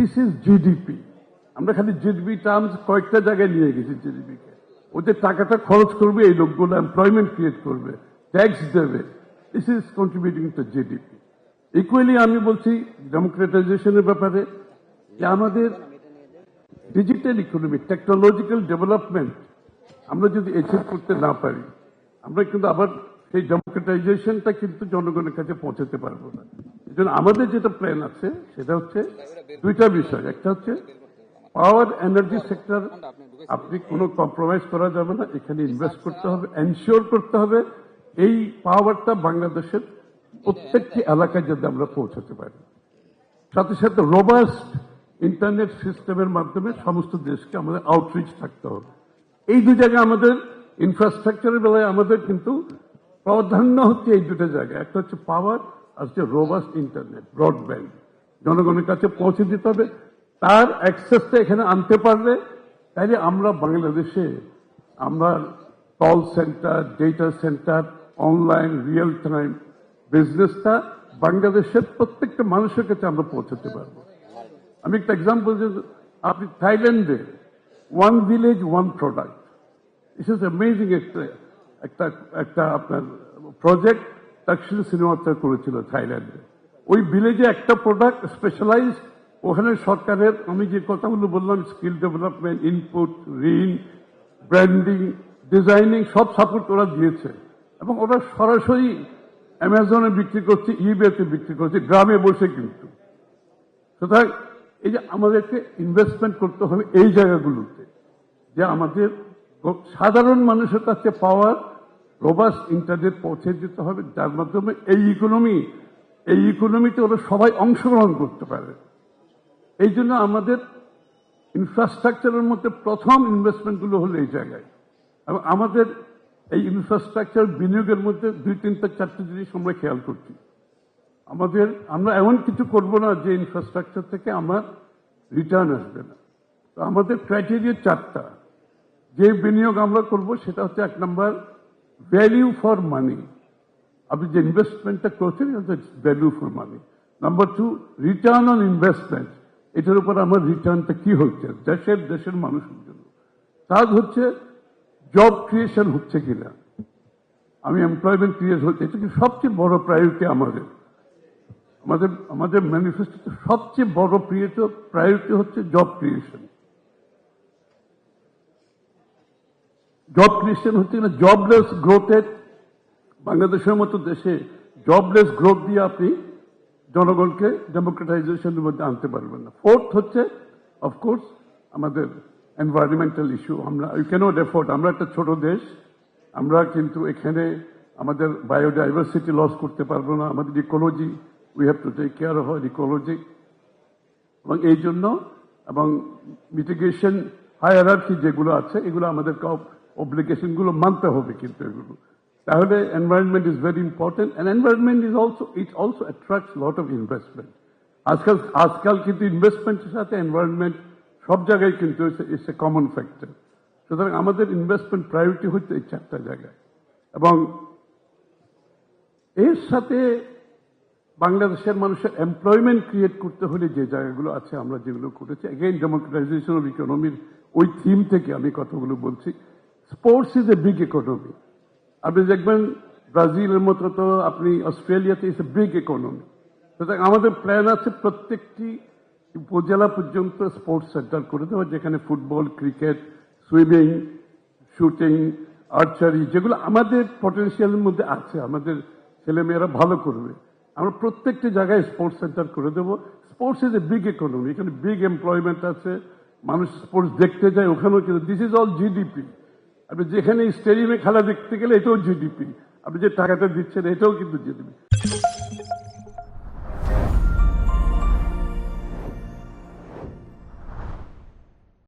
This is GDP. আমরা খালি GDP terms কয়েকটা জায়গায় নিয়ে গেছি জিডিপিকে। ওদের টাকাটা খরচ করবে এই লোকগুলো, এমপ্লয়মেন্ট ক্রিয়েট করবে, ট্যাক্স দেবে। This is contributing to GDP. Equally আমি বলছি ডেমোক্রেটাইজেশনের ব্যাপারে যে আমাদের ডিজিটাল ইকোনমি, টেকনোলজিক্যাল ডেভেলপমেন্ট আমরা যদি অ্যাচিভ করতে না পারি, আমরা কিন্তু আবার সেই ডেমোক্রেটাইজেশনটা কিন্তু জনগণের কাছে পৌঁছাতে পারবো না। এই জন্য আমাদের যেটা প্ল্যান আছে সেটা হচ্ছে দুইটা বিষয়। একটা হচ্ছে পাওয়ার এনার্জি সেক্টর, আপনি কোনো কম্প্রোমাইজ করা যাবে না, এখানে ইনভেস্ট করতে হবে, এনশিওর করতে হবে এই পাওয়ারটা বাংলাদেশের প্রত্যেকটি এলাকায় যদি আমরা পৌঁছাতে পারি। সাথে সাথে রোবাস্ট ইন্টারনেট সিস্টেমের মাধ্যমে সমস্ত দেশকে আমাদের আউটরিচ থাকতে হবে। এই দুই জায়গায় আমাদের ইনফ্রাস্ট্রাকচারের বেলায় আমাদের কিন্তু প্রাধান্য হচ্ছে এই দুটো জায়গায়। একটা হচ্ছে পাওয়ার, আর হচ্ছে রোবাস্ট ইন্টারনেট, ব্রডব্যান্ড জনগণের কাছে পৌঁছে দিতে হবে। তার অ্যাক্সেসটা এখানে আনতে পারলে তাইলে আমরা বাংলাদেশে আমরা call centre, data centre, online real time বিজনেসটা বাংলাদেশের প্রত্যেকটা মানুষের কাছে আমরা পৌঁছাতে পারবো। আমি একটা এক্সাম্পল যে আপনি থাইল্যান্ডে one village one product, this is amazing একটা আপনার প্রজেক্ট তাকশিল সিনেমাটা করেছিল থাইল্যান্ডে। ওই ভিলেজে একটা প্রোডাক্ট স্পেশালাইজ, ওখানে সরকারের আমি যে কথাগুলো বললাম স্কিল ডেভেলপমেন্ট, ইনপুট, ঋণ, ব্র্যান্ডিং, ডিজাইনিং সব সাপোর্ট ওরা দিয়েছে এবং ওরা সরাসরি অ্যামাজনে বিক্রি করছে, ইবেতে বিক্রি করছে, গ্রামে বসে কিন্তু। সুতরাং এই যে আমাদেরকে ইনভেস্টমেন্ট করতে হবে এই জায়গাগুলোতে, যে আমাদের সাধারণ মানুষের কাছে পাওয়ার রোবাস্ট ইন্টারনেট পৌঁছে দিতে হবে, যার মাধ্যমে এই ইকোনমিতে ওরা সবাই অংশগ্রহণ করতে পারে। এই জন্য আমাদের ইনফ্রাস্ট্রাকচারের মধ্যে প্রথম ইনভেস্টমেন্টগুলো হলো এই জায়গায়। এবং আমাদের এই ইনফ্রাস্ট্রাকচার বিনিয়োগের মধ্যে 2-3-4টি জিনিস আমরা খেয়াল করছি। আমরা এমন কিছু করব না যে ইনফ্রাস্ট্রাকচার থেকে আমার রিটার্ন আসবে না। তো আমাদের ক্রাইটেরিয়া 4টা। যে বিনিয়োগ আমরা করব সেটা হচ্ছে 1 নম্বর ভ্যালিউ ফর মানি, আপনি যে ইনভেস্টমেন্টটা করছেন value for money. Number 2 return on investment, এটার উপর আমার রিটার্নটা কি হচ্ছে দেশের মানুষের জন্য। কাজ হচ্ছে জব ক্রিয়েশন হচ্ছে কিনা, আমি এমপ্লয়মেন্ট ক্রিয়েট হচ্ছে, এটা কি সবচেয়ে বড় প্রায়োরিটি আমাদের ম্যানিফেস্টোতে সবচেয়ে বড় প্রায়োরিটি হচ্ছে জব ক্রিয়েশন। জব ক্রিয়েশন হচ্ছে কিনা, জবলেস গ্রোথের বাংলাদেশের মতো দেশে জবলেস গ্রোথ দিয়ে আপনি জনগণকে ডেমোক্রেটাইজেশনের মধ্যে আনতে পারবেন না। 4th হচ্ছে অফকোর্স আমাদের environmental issue. We can't afford, আমরা একটা ছোট দেশ, আমরা কিন্তু এখানে আমাদের বায়োডাইভার্সিটি লস করতে পারবো না। আমাদের ecology, we have to take care of our ecology. এবং এই জন্য এবং মিটিগেশন হায়ারার্কি যেগুলো আছে এগুলো আমাদের অব্লিগেশনগুলো মানতে হবে কিন্তু এগুলো। তাহলে environment is very important, and environment is also attracts lot of investment. আজকাল কিন্তু ইনভেস্টমেন্টের সাথে এনভায়রনমেন্ট সব জায়গায় কিন্তু ইটস এ কমন ফ্যাক্টর। সুতরাং আমাদের ইনভেস্টমেন্ট প্রায়োরিটি হচ্ছে এই 4টা জায়গায়। এবং এর সাথে বাংলাদেশের মানুষের এমপ্লয়মেন্ট ক্রিয়েট করতে হলে যে জায়গাগুলো আছে আমরা যেগুলো করেছি, এগেইন ডেমোক্রেটাইজেশন অফ ইকোনমির ওই থিম থেকে আমি কথাগুলো বলছি। Sports is a big economy. আপনি দেখবেন ব্রাজিলের মতো, তো আপনি অস্ট্রেলিয়াতে ইজ এ বিগ ইকোনমি। সুতরাং আমাদের প্ল্যান আছে প্রত্যেকটি উপজেলা পর্যন্ত স্পোর্টস সেন্টার করে দেওয়া, যেখানে football, cricket, swimming, shooting, archery, যেগুলো আমাদের পটেনশিয়ালের মধ্যে আছে, আমাদের ছেলেমেয়েরা ভালো করবে, আমরা প্রত্যেকটি জায়গায় স্পোর্টস সেন্টার করে দেবো। Sports is a big economy, এখানে বিগ এমপ্লয়মেন্ট আছে, মানুষ স্পোর্টস দেখতে যায় ওখানেও কিন্তু দিস ইজ অল জিডিপি। আপনি যেখানে স্টেডিয়ামে খেলা দেখতে গেলে এটাও জিডিপি, আপনি যে টাকাটা দিচ্ছেন এটাও কিন্তু জিডিপি।